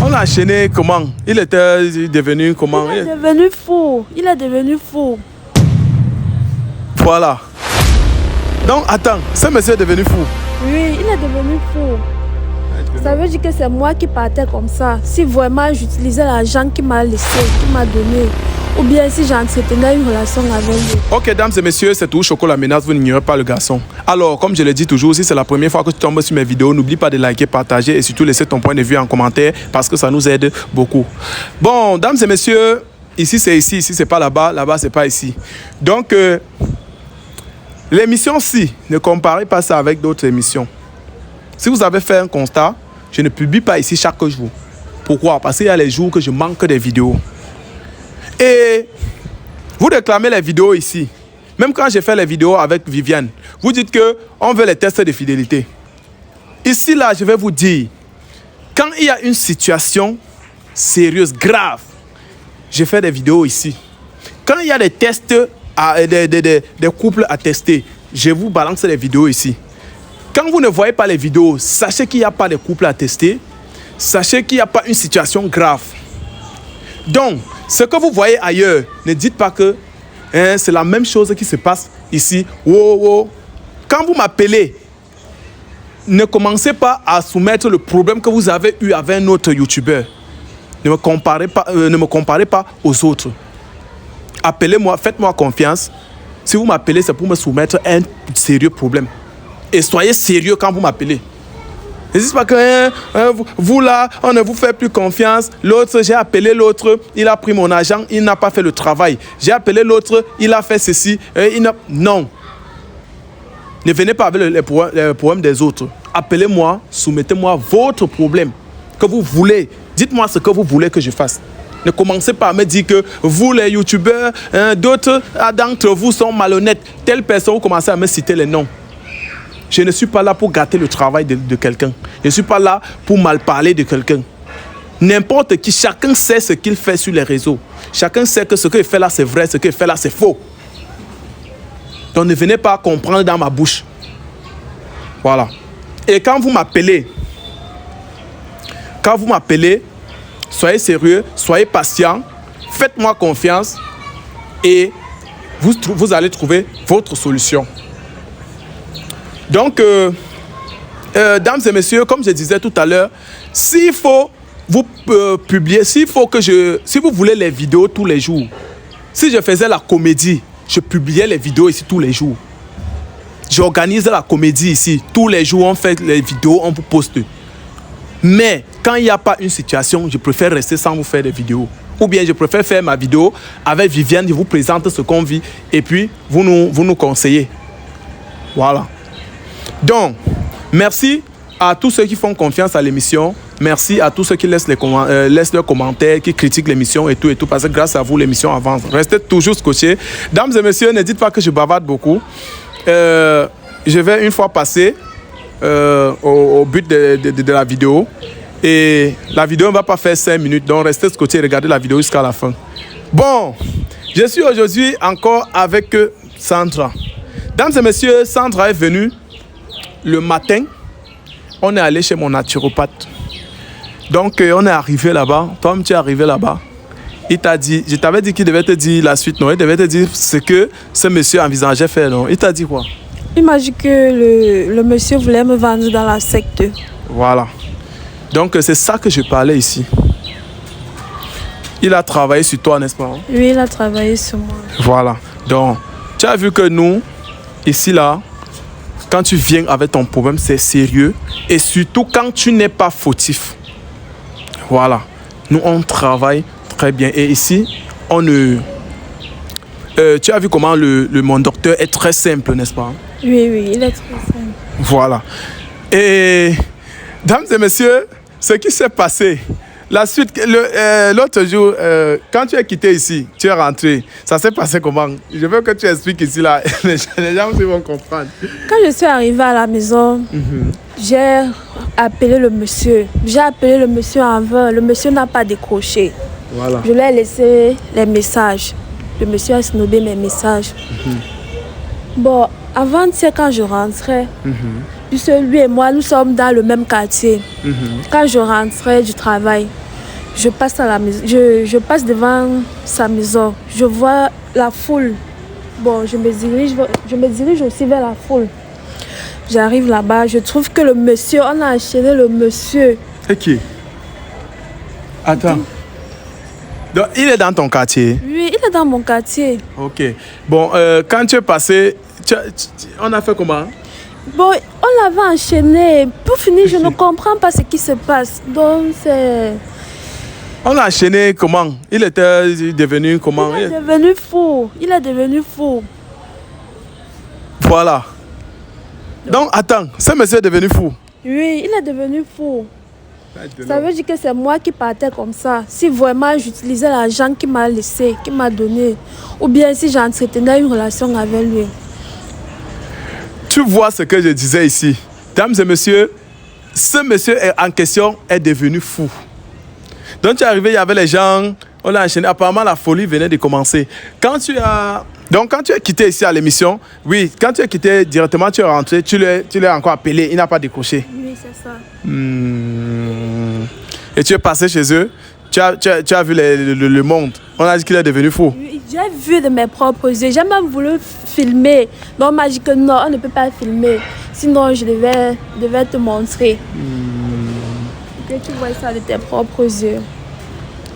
On l'a enchaîné comment? Il était devenu comment? Il est devenu fou. Il est devenu fou. Voilà. Donc, attends, ce monsieur est devenu fou. Oui, il est devenu fou. Ça veut dire que c'est moi qui partais comme ça. Si vraiment j'utilisais l'argent qu'il m'a laissé, qu'il m'a donné, ou bien si j'entretenais une relation avec lui. Ok, dames et messieurs, c'est tout Choco la menace, vous n'ignorez pas le garçon. Alors, comme je le dis toujours, si c'est la première fois que tu tombes sur mes vidéos, n'oublie pas de liker, partager et surtout laisser ton point de vue en commentaire parce que ça nous aide beaucoup. Bon, dames et messieurs, ici c'est pas là-bas, là-bas c'est pas ici. Donc, l'émission-ci, ne comparez pas ça avec d'autres émissions. Si vous avez fait un constat, je ne publie pas ici chaque jour. Pourquoi? Parce qu'il y a les jours que je manque des vidéos. Et vous réclamez les vidéos ici. Même quand j'ai fait les vidéos avec Viviane, vous dites qu'on veut les tests de fidélité. Ici, là, je vais vous dire, quand il y a une situation sérieuse, grave, je fais des vidéos ici. Quand il y a des tests, des couples à tester, je vous balance les vidéos ici. Quand vous ne voyez pas les vidéos, sachez qu'il n'y a pas de couple à tester. Sachez qu'il n'y a pas une situation grave. Donc, ce que vous voyez ailleurs, ne dites pas que c'est la même chose qui se passe ici. Wow. Quand vous m'appelez, ne commencez pas à soumettre le problème que vous avez eu avec un autre youtubeur. Ne me comparez pas aux autres. Appelez-moi, faites-moi confiance. Si vous m'appelez, c'est pour me soumettre un sérieux problème. Et soyez sérieux quand vous m'appelez. Ne dites pas que vous là, on ne vous fait plus confiance. L'autre, j'ai appelé l'autre, il a pris mon argent, il n'a pas fait le travail. J'ai appelé l'autre, il a fait ceci. Non. Ne venez pas avec les problèmes des autres. Appelez-moi, soumettez-moi votre problème que vous voulez. Dites-moi ce que vous voulez que je fasse. Ne commencez pas à me dire que vous, les youtubeurs, d'autres d'entre vous sont malhonnêtes. Telle personne, vous commencez à me citer les noms. Je ne suis pas là pour gâter le travail de quelqu'un. Je ne suis pas là pour mal parler de quelqu'un. N'importe qui, chacun sait ce qu'il fait sur les réseaux. Chacun sait que ce qu'il fait là, c'est vrai, ce qu'il fait là, c'est faux. Donc ne venez pas comprendre dans ma bouche. Voilà. Et quand vous m'appelez, soyez sérieux, soyez patient, faites-moi confiance et vous allez trouver votre solution. Donc, dames et messieurs, comme je disais tout à l'heure, s'il faut vous publier, si vous voulez les vidéos tous les jours, si je faisais la comédie, je publiais les vidéos ici tous les jours. J'organise la comédie ici, tous les jours on fait les vidéos, on vous poste. Mais quand il n'y a pas une situation, je préfère rester sans vous faire des vidéos. Ou bien je préfère faire ma vidéo avec Viviane, je vous présente ce qu'on vit et puis vous nous conseillez. Voilà. Donc, merci à tous ceux qui font confiance à l'émission. Merci à tous ceux qui laissent leurs commentaires, qui critiquent l'émission et tout, parce que grâce à vous, l'émission avance. Restez toujours scotchés. Dames et messieurs, ne dites pas que je bavarde beaucoup. Je vais une fois passer au but de la vidéo. Et la vidéo ne va pas faire 5 minutes, donc restez scotchés et regardez la vidéo jusqu'à la fin. Bon, je suis aujourd'hui encore avec Sandra. Dames et messieurs, Sandra est venue le matin. On est allé chez mon naturopathe. Donc, on est arrivé là-bas. Tom, tu es arrivé là-bas. Il t'a dit, je t'avais dit qu'il devait te dire la suite, non? Il devait te dire ce que ce monsieur envisageait faire, non? Il t'a dit quoi? Il m'a dit que le monsieur voulait me vendre dans la secte. Voilà. Donc, c'est ça que je parlais ici. Il a travaillé sur toi, n'est-ce pas? Oui, il a travaillé sur moi. Voilà. Donc, tu as vu que nous, ici, là, quand tu viens avec ton problème, c'est sérieux. Et surtout quand tu n'es pas fautif. Voilà. Nous, on travaille très bien. Et ici, on ne... tu as vu comment mon docteur est très simple, n'est-ce pas? Oui, il est très simple. Voilà. Et, dames et messieurs, ce qui s'est passé... La suite, l'autre jour, quand tu es quitté ici, tu es rentré, ça s'est passé comment? Je veux que tu expliques ici, là, les gens vont comprendre. Quand je suis arrivée à la maison, j'ai appelé le monsieur. J'ai appelé le monsieur en vain. Le monsieur n'a pas décroché. Voilà. Je lui ai laissé les messages. Le monsieur a snobé mes messages. Bon, avant-hier, quand je rentrais, puisque lui et moi, nous sommes dans le même quartier. Quand je rentrais du travail, je passe à la maison, je passe devant sa maison. Je vois la foule. Bon, je me dirige aussi vers la foule. J'arrive là-bas, je trouve que le monsieur, on a enchaîné le monsieur. Ok. Attends. Donc, il est dans ton quartier? Oui, il est dans mon quartier. Ok. Bon, quand tu es passé, on a fait comment? Bon, on l'avait enchaîné. Pour finir, je ne comprends pas ce qui se passe. Donc, c'est... On l'a enchaîné comment? Il était devenu comment? Il est devenu fou. Il est devenu fou. Voilà. Donc, attends, ce monsieur est devenu fou? Oui, il est devenu fou. Ça veut dire que c'est moi qui partais comme ça. Si vraiment j'utilisais l'argent qu'il m'a laissé, qu'il m'a donné, ou bien si j'entretenais une relation avec lui. Tu vois ce que je disais ici. Dames et messieurs, ce monsieur en question est devenu fou. Donc tu es arrivé, il y avait les gens, on l'a enchaîné. Apparemment, la folie venait de commencer. Quand tu as quitté ici à l'émission, oui, quand tu as quitté directement, tu es rentré, tu l'as encore appelé, il n'a pas décroché. Oui, c'est ça. Et tu es passé chez eux, tu as vu le monde. On a dit qu'il est devenu fou. Oui, j'ai vu de mes propres yeux. J'ai même voulu filmer. Donc on m'a dit que non, on ne peut pas filmer. Sinon, je devais te montrer. Que tu vois ça de tes propres yeux.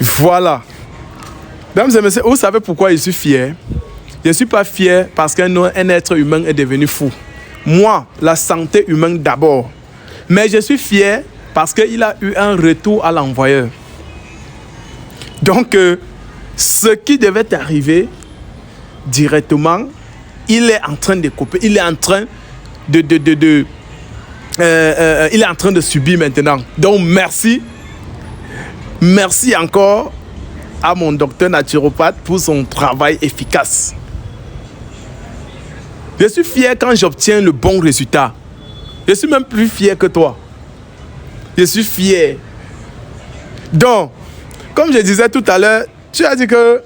Voilà. Mesdames et messieurs, vous savez pourquoi je suis fier? Je ne suis pas fier parce qu'un être humain est devenu fou. Moi, la santé humaine d'abord. Mais je suis fier parce qu'il a eu un retour à l'envoyeur. Donc, ce qui devait arriver directement, il est en train de couper. Il est en train il est en train de subir maintenant. Donc, merci. Merci encore à mon docteur naturopathe pour son travail efficace. Je suis fier quand j'obtiens le bon résultat. Je suis même plus fier que toi. Je suis fier. Donc, comme je disais tout à l'heure, tu as dit que,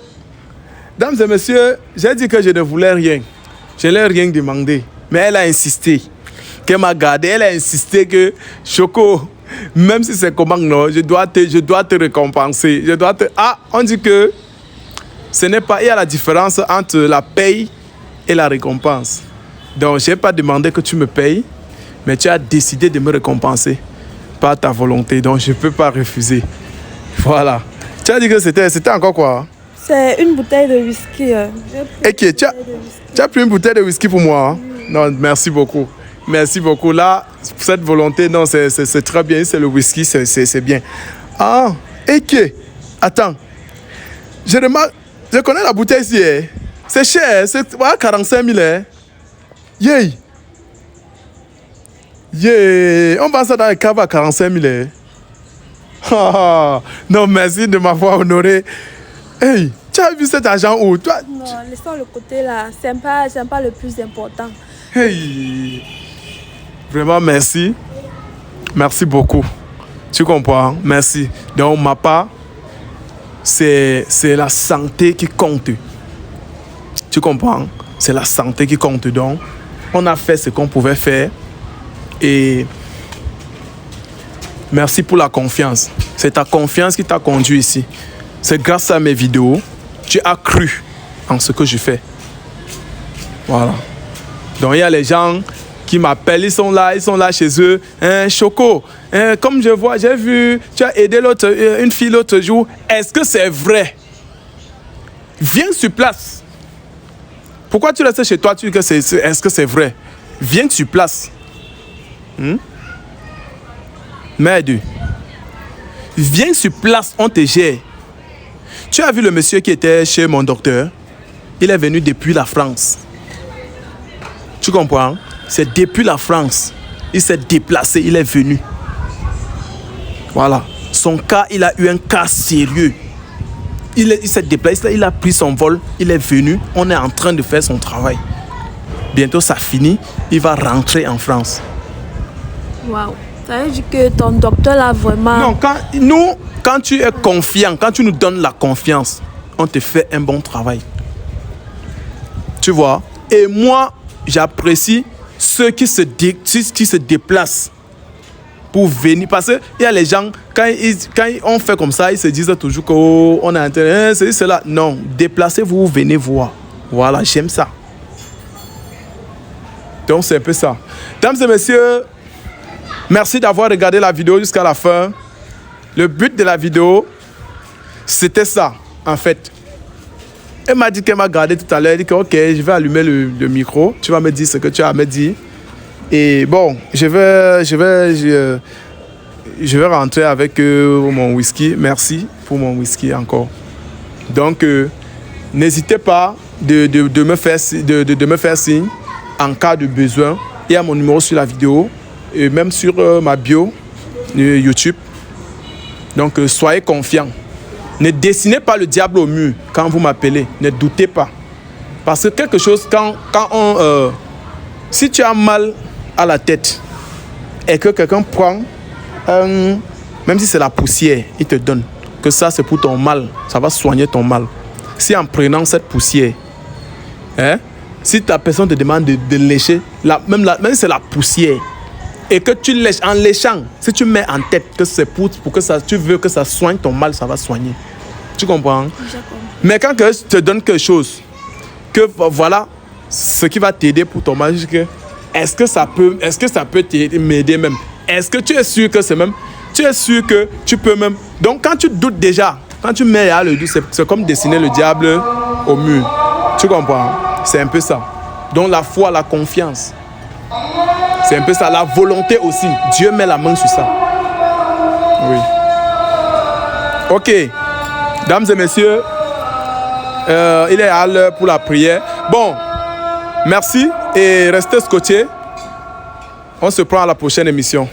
dames et messieurs, j'ai dit que je ne voulais rien. Je n'ai rien demandé. Mais elle a insisté. Qu'elle m'a gardé. Elle a insisté que, Choco, même si c'est comment, non, je dois te récompenser. Ah, on dit que ce n'est pas... Il y a la différence entre la paye et la récompense. Donc, je n'ai pas demandé que tu me payes, mais tu as décidé de me récompenser par ta volonté. Donc, je ne peux pas refuser. Voilà. Tu as dit que c'était encore quoi? C'est une bouteille de whisky. Ok, tu as pris une bouteille de whisky pour moi? Hein? Non, merci beaucoup. Merci beaucoup. Là, cette volonté, non, c'est très bien. C'est le whisky, c'est bien. Ah, ok. Attends. Je connais la bouteille ici. Hein? C'est cher. C'est 45 000. Hein? Yeah. Yeah. On vend ça dans les caves à 45 000. Hein? Non, merci de m'avoir honoré. Hey, tu as vu cet argent où? Toi, non, laissons le côté là. C'est pas le plus important. Hey. Vraiment, merci. Merci beaucoup. Tu comprends? Merci. Donc, ma part, c'est la santé qui compte. Tu comprends? C'est la santé qui compte. Donc, on a fait ce qu'on pouvait faire. Et merci pour la confiance. C'est ta confiance qui t'a conduit ici. C'est grâce à mes vidéos, tu as cru en ce que je fais. Voilà. Donc, il y a les gens qui m'appellent, ils sont là chez eux. Choco, comme je vois, j'ai vu, tu as aidé une fille l'autre jour. Est-ce que c'est vrai? Viens sur place. Pourquoi tu restes chez toi? Tu dis que est-ce que c'est vrai? Viens sur place. Merde. Viens sur place, on te gère. Tu as vu le monsieur qui était chez mon docteur? Il est venu depuis la France. Tu comprends? C'est depuis la France. Il s'est déplacé, il est venu. Voilà. Son cas, il a eu un cas sérieux. Il s'est déplacé, il a pris son vol, il est venu. On est en train de faire son travail. Bientôt, ça finit. Il va rentrer en France. Waouh. Ça veut dire que ton docteur là vraiment... Non, quand tu es confiant, quand tu nous donnes la confiance, on te fait un bon travail. Tu vois? Et moi, j'apprécie ceux qui se déplacent pour venir. Parce qu'il y a les gens, quand on fait comme ça, ils se disent toujours qu'on a intérêt, c'est cela. Non, déplacez-vous, venez voir. Voilà, j'aime ça. Donc, c'est un peu ça. Mesdames et messieurs, merci d'avoir regardé la vidéo jusqu'à la fin. Le but de la vidéo, c'était ça, en fait. Elle m'a dit qu'elle m'a gardé tout à l'heure. Elle dit que, ok, je vais allumer le micro. Tu vas me dire ce que tu as à me dire. Et bon, je vais rentrer avec mon whisky. Merci pour mon whisky encore. Donc, n'hésitez pas de me faire signe en cas de besoin. Il y a mon numéro sur la vidéo et même sur ma bio YouTube. Donc, soyez confiants. Ne dessinez pas le diable au mur quand vous m'appelez. Ne doutez pas. Parce que quelque chose, si tu as mal à la tête et que quelqu'un prend même si c'est la poussière, il te donne que ça c'est pour ton mal, ça va soigner ton mal. Si en prenant cette poussière, si ta personne te demande de lécher, même si c'est la poussière, et que tu lèches, en léchant, si tu mets en tête que c'est pour que ça, tu veux que ça soigne ton mal, ça va soigner. Tu comprends? Mais quand je te donne quelque chose, que voilà ce qui va t'aider pour ton mal, est-ce que ça peut m'aider même? Est-ce que tu es sûr que c'est même? Tu es sûr que tu peux même? Donc quand tu doutes déjà, quand tu mets le doute, c'est comme dessiner le diable au mur. Tu comprends? C'est un peu ça. Donc la foi, la confiance. C'est un peu ça, la volonté aussi. Dieu met la main sur ça. Oui. Ok. Dames et messieurs, il est à l'heure pour la prière. Bon, merci et restez scotchés. On se prend à la prochaine émission.